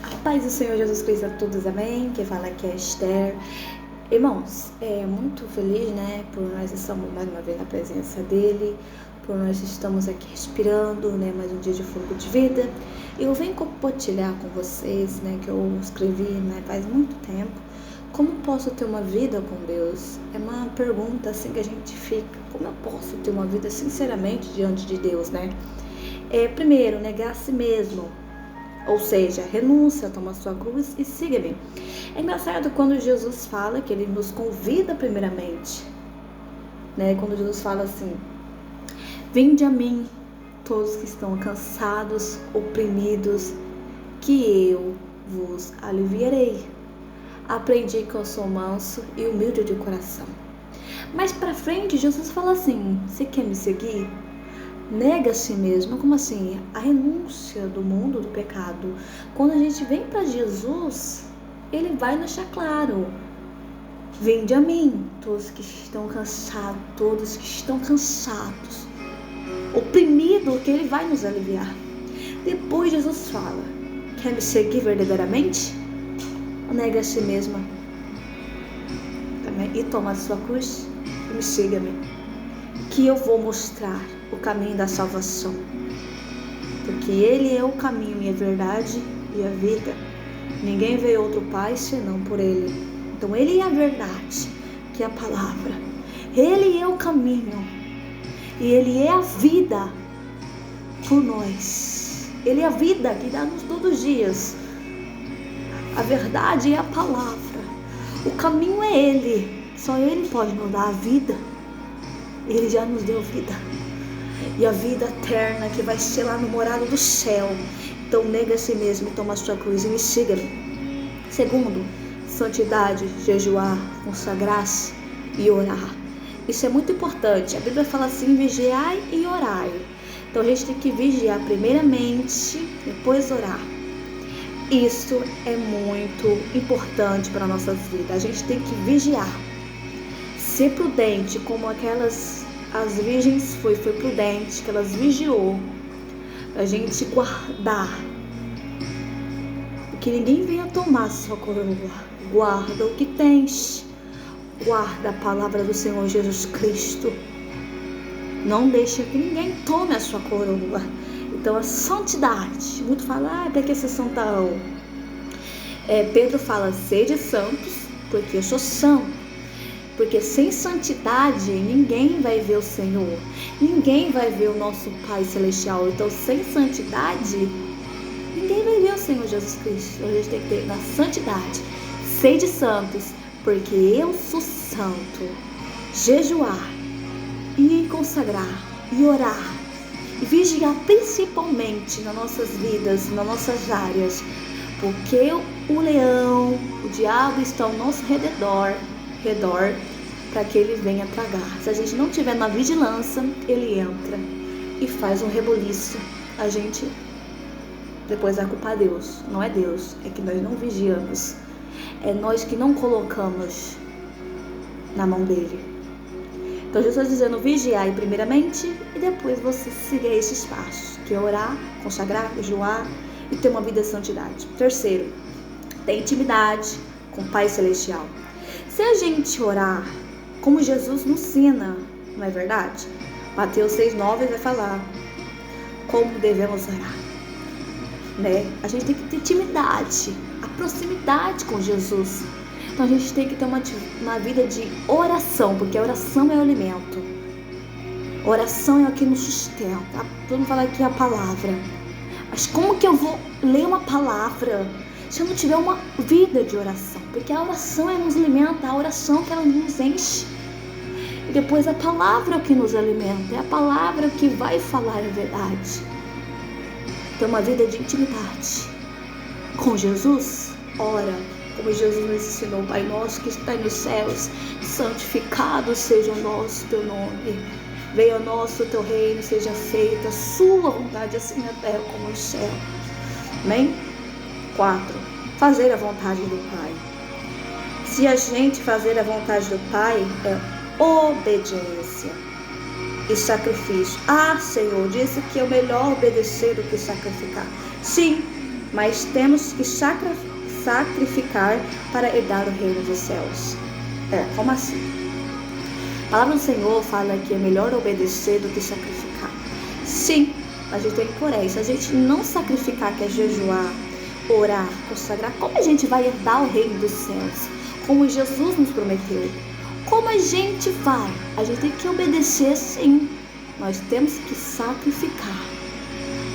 A paz do Senhor Jesus Cristo a todos, amém? Quem fala aqui é Esther. Irmãos, muito feliz, né, por nós estamos mais uma vez na presença dEle, por nós estamos aqui respirando, né, mais um dia de fogo de vida. Eu venho compartilhar com vocês, né, que eu escrevi, né, faz muito tempo, como posso ter uma vida com Deus? É uma pergunta, assim, que a gente fica, como eu posso ter uma vida sinceramente diante de Deus, né? Primeiro, negar a si mesmo. Ou seja, renúncia, toma sua cruz e siga-me. É engraçado quando Jesus fala que Ele nos convida primeiramente, né? Quando Jesus fala assim: vinde a mim, todos que estão cansados, oprimidos, que eu vos aliviarei. Aprendi que eu sou manso e humilde de coração. Mais pra frente, Jesus fala assim: você quer me seguir? Nega a si mesmo. Como assim? A renúncia do mundo, do pecado. Quando a gente vem para Jesus, Ele vai deixar claro: vinde a mim, todos que estão cansados, oprimidos, que Ele vai nos aliviar. Depois Jesus fala: quer me seguir verdadeiramente? Nega a si mesma e toma a sua cruz e me siga-me, que eu vou mostrar o caminho da salvação, porque Ele é o caminho e a verdade e a vida. Ninguém vê outro Pai senão por Ele. Então Ele é a verdade, que é a palavra. Ele é o caminho e Ele é a vida por nós. Ele é a vida que dá-nos todos os dias. A verdade é a palavra. O caminho é Ele. Só Ele pode nos dar a vida. Ele já nos deu vida. E a vida eterna que vai ser lá no morado do céu. Então nega a si mesmo e toma a sua cruz e me siga-me. Segundo, santidade, jejuar, consagrar-se e orar. Isso é muito importante. A Bíblia fala assim: vigiai e orai. Então a gente tem que vigiar primeiramente, depois orar. Isso é muito importante para nossas vidas. A gente tem que vigiar. Ser prudente, como as virgens foi prudente, que elas vigiou, a gente guardar, que ninguém venha tomar sua coroa. Guarda o que tens, guarda a palavra do Senhor Jesus Cristo, não deixa que ninguém tome a sua coroa. Então a santidade, muito fala, para que ser santão? Pedro fala: sede santos, porque eu sou santo. Porque sem santidade ninguém vai ver o Senhor, ninguém vai ver o nosso Pai Celestial. Então sem santidade ninguém vai ver o Senhor Jesus Cristo. A gente tem que ter na santidade. Sede santos, porque eu sou santo. Jejuar e consagrar e orar e vigiar principalmente nas nossas vidas, nas nossas áreas, porque o leão, o diabo está ao nosso redor para que ele venha tragar. Se a gente não tiver na vigilância, ele entra e faz um reboliço. A gente depois vai culpar Deus. Não é Deus, é que nós não vigiamos. É nós que não colocamos na mão dele. Então Jesus está dizendo: vigiai primeiramente e depois você siga esses passos, que é orar, consagrar, jejuar e ter uma vida de santidade. Terceiro, ter intimidade com o Pai Celestial. Se a gente orar como Jesus nos ensina, não é verdade? Mateus 6,9 vai falar como devemos orar, né? A gente tem que ter intimidade, a proximidade com Jesus. Então a gente tem que ter uma vida de oração, porque a oração é o alimento. A oração é o que nos sustenta. Todo mundo fala aqui a palavra. Mas como que eu vou ler uma palavra se eu não tiver uma vida de oração? Porque a oração nos alimenta, a oração que ela nos enche. E depois a palavra é o que nos alimenta, é a palavra que vai falar a verdade. Então uma vida de intimidade com Jesus. Ora, como Jesus nos ensinou: Pai nosso que está nos céus, santificado seja o nosso teu nome. Venha ao nosso teu reino, seja feita a sua vontade, assim na terra como no céu. Amém? 4. Fazer a vontade do Pai. Se a gente fazer a vontade do Pai, é obediência e sacrifício. Senhor, disse que é melhor obedecer do que sacrificar. Sim, mas temos que sacrificar para herdar o reino dos céus. Como assim? A palavra do Senhor fala que é melhor obedecer do que sacrificar. Sim, a gente tem que porém, se a gente não sacrificar, que é jejuar, orar, consagrar, como a gente vai herdar o reino dos céus? Como Jesus nos prometeu. Como a gente vai? A gente tem que obedecer, sim. Nós temos que sacrificar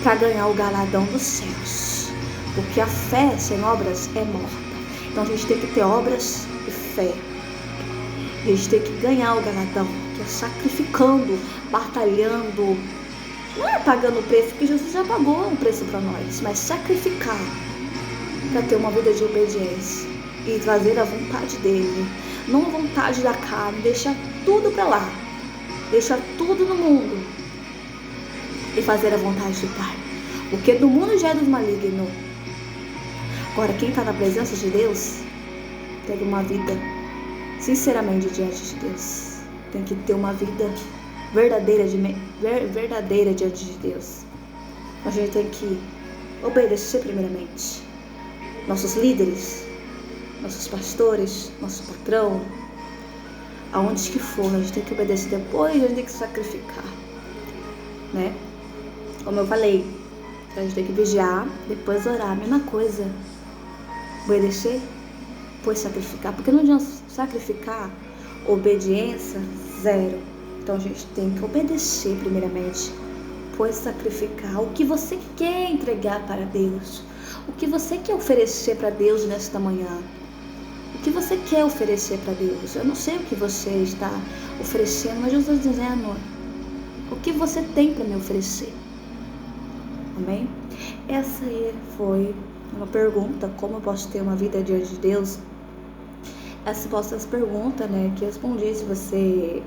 para ganhar o galardão dos céus. Porque a fé sem obras é morta. Então a gente tem que ter obras e fé. A gente tem que ganhar o galardão, que é sacrificando, batalhando. Não é pagando o preço, porque Jesus já pagou um preço para nós, mas sacrificar para ter uma vida de obediência e fazer a vontade dele, não a vontade da carne, deixar tudo para lá, deixar tudo no mundo e fazer a vontade do Pai. Porque do mundo já é do maligno. Agora, quem está na presença de Deus tem uma vida sinceramente diante de Deus. Tem que ter uma vida verdadeira diante de Deus. A gente tem que obedecer primeiramente nossos líderes, nossos pastores, nosso patrão, aonde que for, a gente tem que obedecer. Depois a gente tem que sacrificar, né? Como eu falei, a gente tem que vigiar, depois orar, a mesma coisa. Obedecer, depois sacrificar, porque não adianta sacrificar, obediência, zero. Então a gente tem que obedecer primeiramente, depois sacrificar. O que você quer entregar para Deus? O que você quer oferecer para Deus nesta manhã? O que você quer oferecer para Deus? Eu não sei o que você está oferecendo, mas eu estou dizendo o que você tem para me oferecer. Amém? Essa aí foi uma pergunta, como eu posso ter uma vida diante de Deus? Essa pergunta, né, que eu respondi. Se você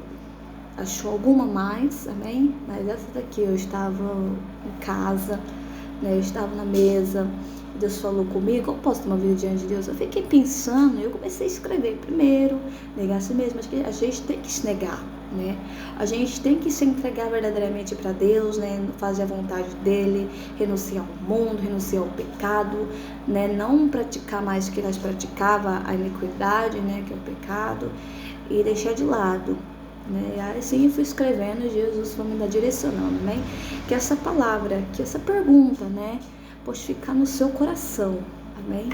achou alguma mais, amém? Mas essa daqui, eu estava em casa, né, eu estava na mesa, Deus falou comigo, eu posso ter uma vida diante de Deus? Eu fiquei pensando, eu comecei a escrever primeiro, negar a si mesmo. Acho que a gente tem que se negar, né? A gente tem que se entregar verdadeiramente para Deus, né? Fazer a vontade dele, renunciar ao mundo, renunciar ao pecado, né? Não praticar mais o que nós praticava, a iniquidade, né? Que é o pecado, e deixar de lado, né? E assim eu fui escrevendo, Jesus foi me direcionando, né? Que essa palavra, que essa pergunta, né? Pode ficar no seu coração, amém?